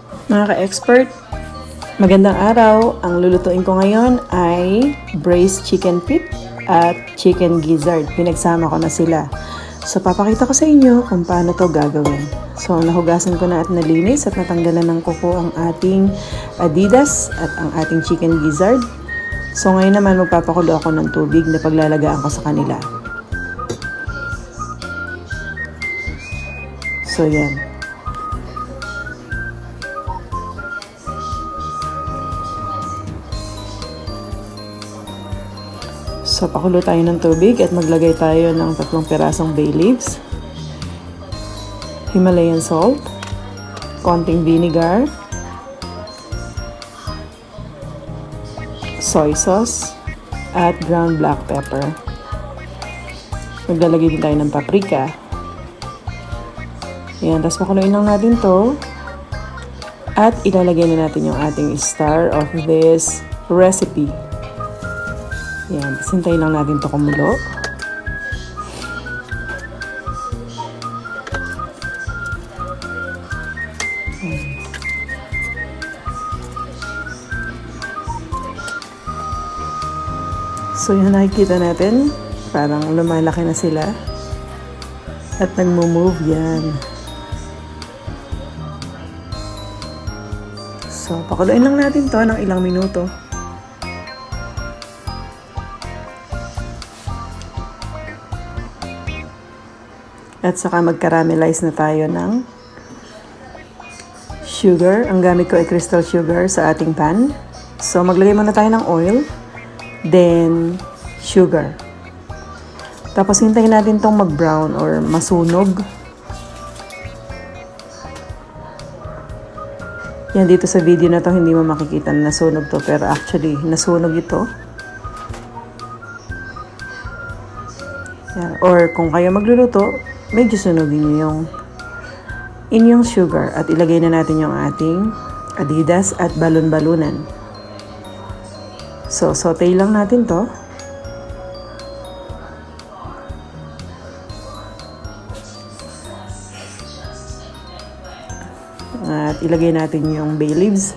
Mga ka-expert, magandang araw. Ang lulutuin ko ngayon ay braised chicken feet at chicken gizzard. Pinagsama ko na sila. So, papakita ko sa inyo kung paano to gagawin. So, nahugasan ko na at nalinis at natanggalan ng kuko ang ating Adidas at ang ating chicken gizzard. So, ngayon naman magpapakulo ako ng tubig na paglalagaan ko sa kanila. So, yan. So, pakulo tayo ng tubig at maglagay tayo ng 3 pirasong bay leaves, Himalayan salt, konting vinegar, soy sauce, at ground black pepper. Maglalagay din tayo ng paprika. Yan, tapos pakuluin lang natin to. At ilalagay na natin yung ating star of this recipe. Yan, sintayin lang natin to kumulo. So yun, nakikita natin, parang lumalaki na sila. At nagmo-move yan. So, pakuluin lang natin to ng ilang minuto. At saka mag-caramelize na tayo ng sugar. Ang gamit ko ay crystal sugar sa ating pan. So, maglagay muna tayo ng oil. Then, sugar. Tapos, hintayin natin itong mag-brown or masunog. Yan, dito sa video na to hindi mo makikita na nasunog to. Pero actually, nasunog ito. Yan. Or kung kayo magluluto, medyo sunugin nyo yung inyong sugar at ilagay na natin yung ating Adidas at balon-balunan. So, saute lang natin to. At ilagay natin yung bay leaves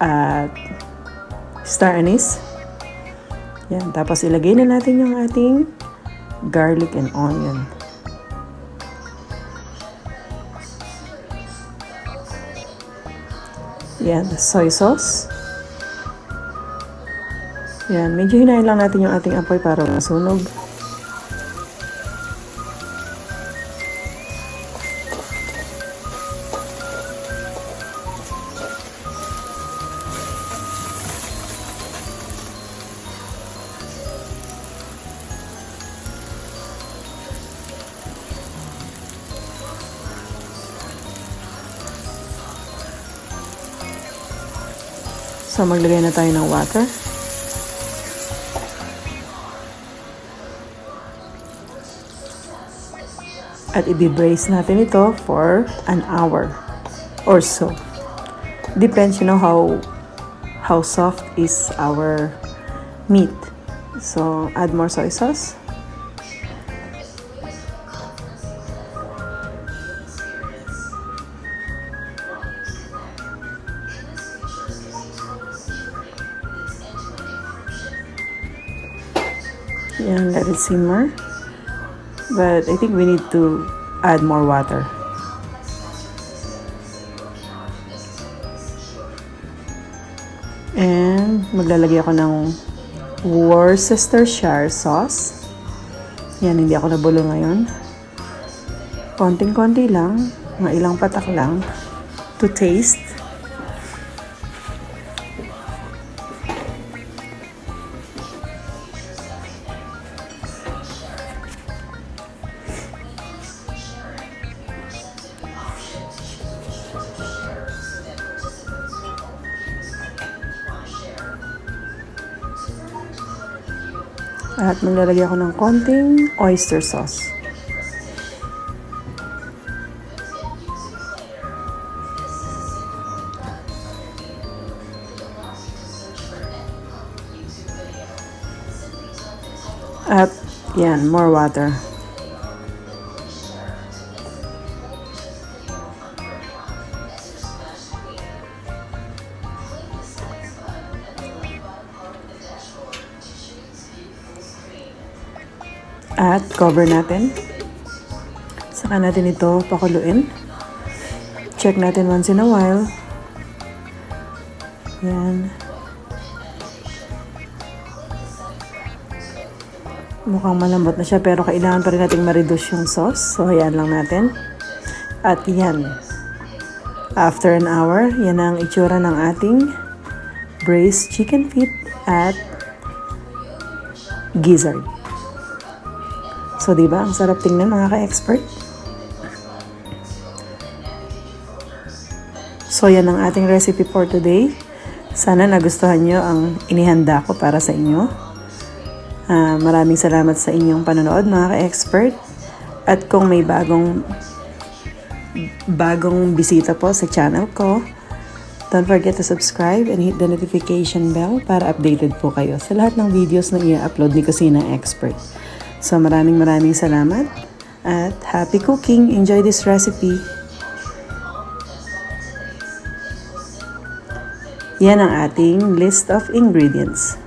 at star anise. Yan, tapos ilagay na natin yung ating garlic and onion. Yan, soy sauce. Yan, medyo hinahin lang natin yung ating apoy para masunog. So, maglagay na tayo ng water. At i-braise natin ito for an hour or so. Depends, you know, how soft is our meat. So, add more soy sauce. Yan, let it simmer. But I think we need to add more water. And maglalagay ako ng Worcestershire sauce. Yan, hindi ako nabulo ngayon. Konting-konti lang, mga ilang patak lang to taste. At maglalagay ako ng konting oyster sauce. At yan, more water. At cover natin. Saka natin ito pakuluin. Check natin once in a while. Yan. Mukhang malambot na siya pero kailangan pa rin nating ma-reduce yung sauce. So, ayan lang natin. At yan. After an hour, yan ang itsura ng ating braised chicken feet at gizzard. So, diba? Ang sarap tingnan mga ka-expert. So, yan ang ating recipe for today. Sana nagustuhan nyo ang inihanda ko para sa inyo. Maraming salamat sa inyong panonood mga ka-expert. At kung may bagong bisita po sa channel ko, don't forget to subscribe and hit the notification bell para updated po kayo sa lahat ng videos na i-upload ni Kusina Expert. So maraming salamat at happy cooking! Enjoy this recipe! Yan ang ating list of ingredients.